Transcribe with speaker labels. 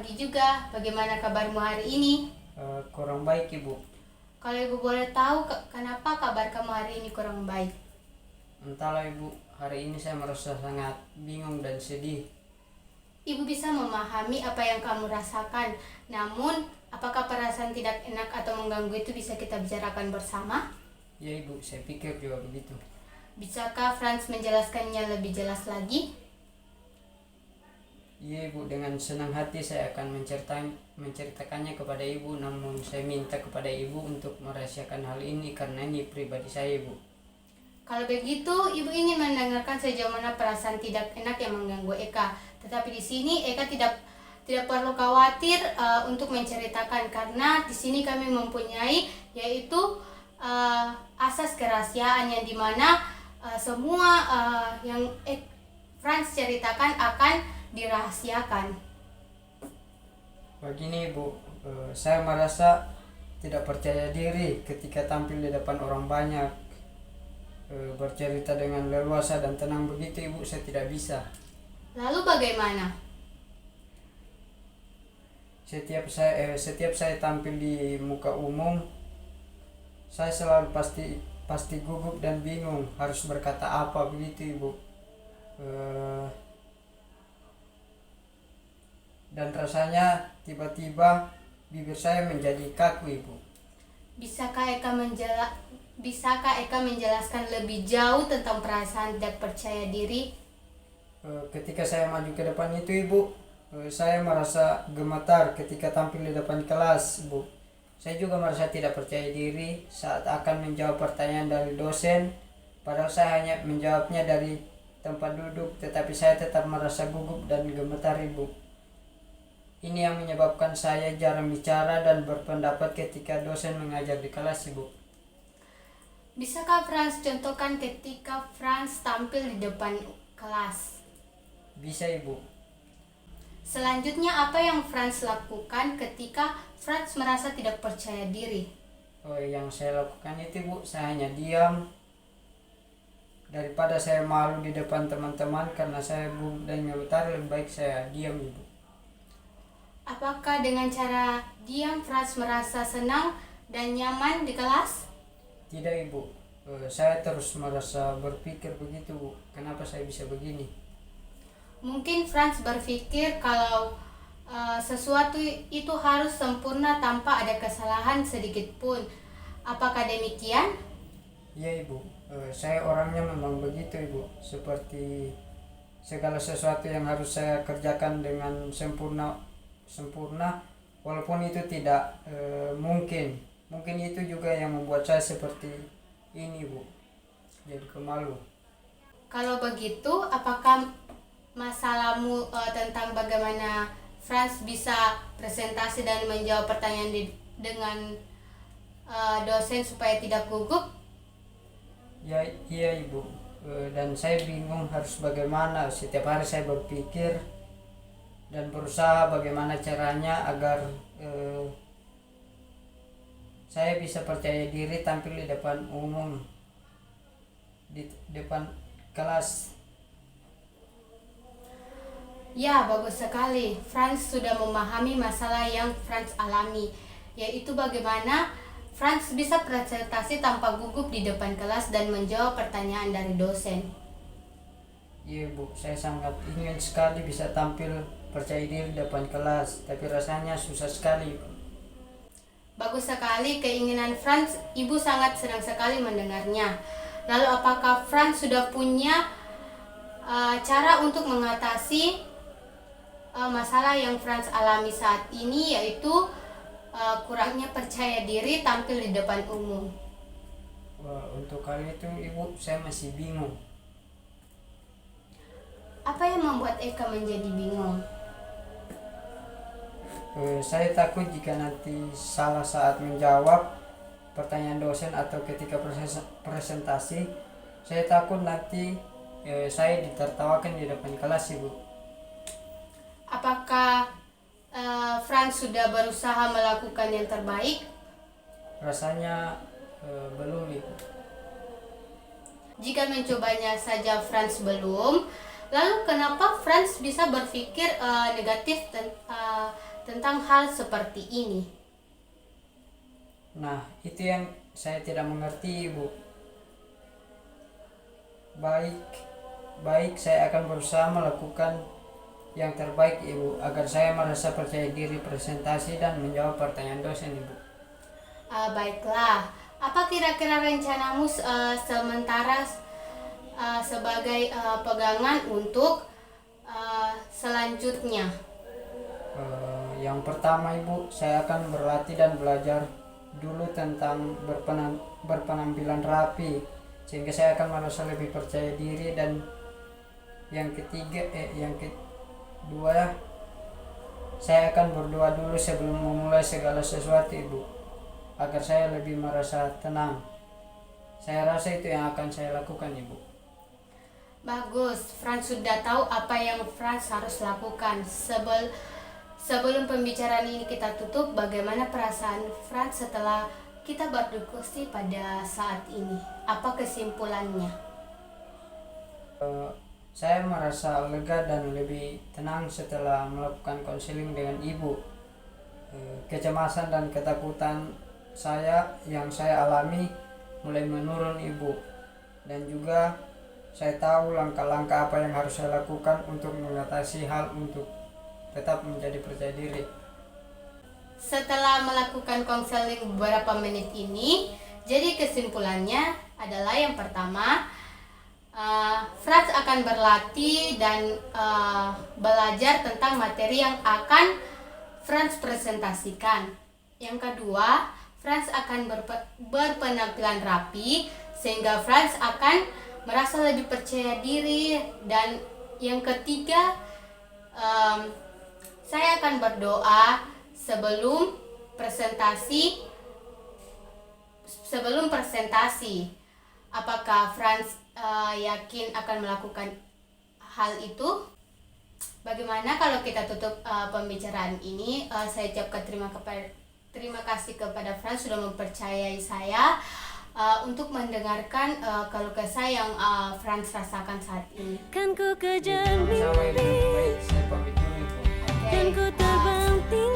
Speaker 1: pagi juga. Bagaimana kabarmu hari ini?
Speaker 2: Kurang baik, Ibu.
Speaker 1: Kalau Ibu boleh tahu, kenapa kabar kamu hari ini kurang baik?
Speaker 2: Entahlah, Ibu. Hari ini saya merasa sangat bingung dan sedih.
Speaker 1: Ibu bisa memahami apa yang kamu rasakan. Namun, apakah perasaan tidak enak atau mengganggu itu bisa kita bicarakan bersama?
Speaker 2: Ya, Ibu, saya pikir juga begitu.
Speaker 1: Bisakah Franz menjelaskannya lebih jelas lagi?
Speaker 2: Iya, Ibu, dengan senang hati saya akan menceritakannya kepada Ibu, namun saya minta kepada Ibu untuk merahasiakan hal ini karena ini pribadi saya, Ibu.
Speaker 1: Kalau begitu, Ibu ingin mendengarkan sejauh mana perasaan tidak enak yang mengganggu Eka. Tetapi di sini Eka tidak perlu khawatir untuk menceritakan, karena di sini kami mempunyai yaitu asas kerahasiaan yang dimana semua yang Franz ceritakan akan dirahasiakan.
Speaker 2: Begini, Ibu, saya merasa tidak percaya diri ketika tampil di depan orang banyak. Bercerita dengan leluasa dan tenang begitu, Ibu, saya tidak bisa.
Speaker 1: Lalu bagaimana?
Speaker 2: Setiap saya tampil di muka umum, saya selalu pasti gugup dan bingung harus berkata apa begitu, Ibu. Dan rasanya tiba-tiba bibir saya menjadi kaku, Ibu.
Speaker 1: Bisakah Eka menjelaskan lebih jauh tentang perasaan tidak percaya diri?
Speaker 2: Ketika saya maju ke depan itu, Ibu, saya merasa gemetar ketika tampil di depan kelas, Ibu. Saya juga merasa tidak percaya diri saat akan menjawab pertanyaan dari dosen, padahal saya hanya menjawabnya dari tempat duduk, tetapi saya tetap merasa gugup dan gemetar, Ibu. Ini yang menyebabkan saya jarang bicara dan berpendapat ketika dosen mengajar di kelas, Ibu.
Speaker 1: Bisakah Franz contohkan ketika Franz tampil di depan kelas?
Speaker 2: Bisa, Ibu.
Speaker 1: Selanjutnya, apa yang Franz lakukan ketika Franz merasa tidak percaya diri?
Speaker 2: Yang saya lakukan itu, Bu, saya hanya diam. Daripada saya malu di depan teman-teman karena saya gugup dan gemetar, lebih baik saya diam, Ibu.
Speaker 1: Apakah dengan cara diam Franz merasa senang dan nyaman di kelas?
Speaker 2: Tidak, Ibu. Saya terus merasa berpikir begitu, Bu. Kenapa saya bisa begini?
Speaker 1: Mungkin Franz berpikir kalau sesuatu itu harus sempurna tanpa ada kesalahan sedikit pun. Apakah demikian?
Speaker 2: Iya, Ibu. Saya orangnya memang begitu, Ibu. Seperti segala sesuatu yang harus saya kerjakan dengan sempurna, walaupun itu tidak mungkin itu juga yang membuat saya seperti ini, Bu. Jadi pemalu.
Speaker 1: Kalau begitu, apakah masalahmu tentang bagaimana Franz bisa presentasi dan menjawab pertanyaan dengan dosen supaya tidak gugup?
Speaker 2: Ya, iya, Ibu. Dan saya bingung harus bagaimana. Setiap hari saya berpikir dan berusaha bagaimana caranya agar saya bisa percaya diri tampil di depan umum, di depan kelas.
Speaker 1: Ya, bagus sekali. Franz sudah memahami masalah yang Franz alami, yaitu bagaimana Franz bisa presentasi tanpa gugup di depan kelas dan menjawab pertanyaan dari dosen.
Speaker 2: Iya, Bu, saya sangat ingin sekali bisa tampil percaya diri di depan kelas, tapi rasanya susah sekali.
Speaker 1: Bagus sekali keinginan Franz, Ibu sangat senang sekali mendengarnya. Lalu apakah Franz sudah punya cara untuk mengatasi masalah yang Franz alami saat ini, yaitu kurangnya percaya diri tampil di depan umum?
Speaker 2: Untuk hal itu, Ibu, saya masih bingung.
Speaker 1: Apa yang membuat Eka menjadi bingung?
Speaker 2: Saya takut jika nanti salah saat menjawab pertanyaan dosen atau ketika presentasi. Saya takut nanti saya ditertawakan di depan kelas, Ibu.
Speaker 1: Apakah Franz sudah berusaha melakukan yang terbaik?
Speaker 2: Rasanya belum, Ibu.
Speaker 1: Jika mencobanya saja Franz belum, lalu kenapa Franz bisa berpikir negatif tentang hal seperti ini?
Speaker 2: Nah, itu yang saya tidak mengerti, Ibu. Baik, saya akan berusaha melakukan yang terbaik, Ibu, agar saya merasa percaya diri presentasi dan menjawab pertanyaan dosen, Ibu.
Speaker 1: Baiklah, apa kira-kira rencanamu sementara sebagai pegangan untuk selanjutnya?
Speaker 2: Yang pertama, Ibu, saya akan berlatih dan belajar dulu tentang berpenampilan rapi, sehingga saya akan merasa lebih percaya diri. Dan yang kedua, saya akan berdoa dulu sebelum memulai segala sesuatu, Ibu, agar saya lebih merasa tenang. Saya rasa itu yang akan saya lakukan, Ibu.
Speaker 1: Bagus, Franz sudah tahu apa yang Franz harus lakukan. Sebelum pembicaraan ini kita tutup, bagaimana perasaan Franz setelah kita berdiskusi pada saat ini? Apa kesimpulannya?
Speaker 2: Saya merasa lega dan lebih tenang setelah melakukan konseling dengan Ibu. Kecemasan dan ketakutan yang saya alami mulai menurun, Ibu. Dan juga saya tahu langkah-langkah apa yang harus saya lakukan untuk mengatasi hal untuk tetap menjadi percaya diri.
Speaker 1: Setelah melakukan konseling beberapa menit ini, jadi kesimpulannya adalah yang pertama, Franz akan berlatih dan belajar tentang materi yang akan Franz presentasikan. Yang kedua, Franz akan berpenampilan rapi sehingga Franz akan merasa lebih percaya diri. Dan yang ketiga, saya akan berdoa sebelum presentasi. Apakah Franz yakin akan melakukan hal itu? Bagaimana kalau kita tutup pembicaraan ini? Saya ucapkan terima kasih kepada Franz sudah mempercayai saya untuk mendengarkan keluh kesah yang Franz rasakan saat ini.
Speaker 3: Kan ku kejar
Speaker 2: Sama-sama, Ibu. Baik, saya pamit dulu, Ibu.
Speaker 3: dan ku terbang tinggi.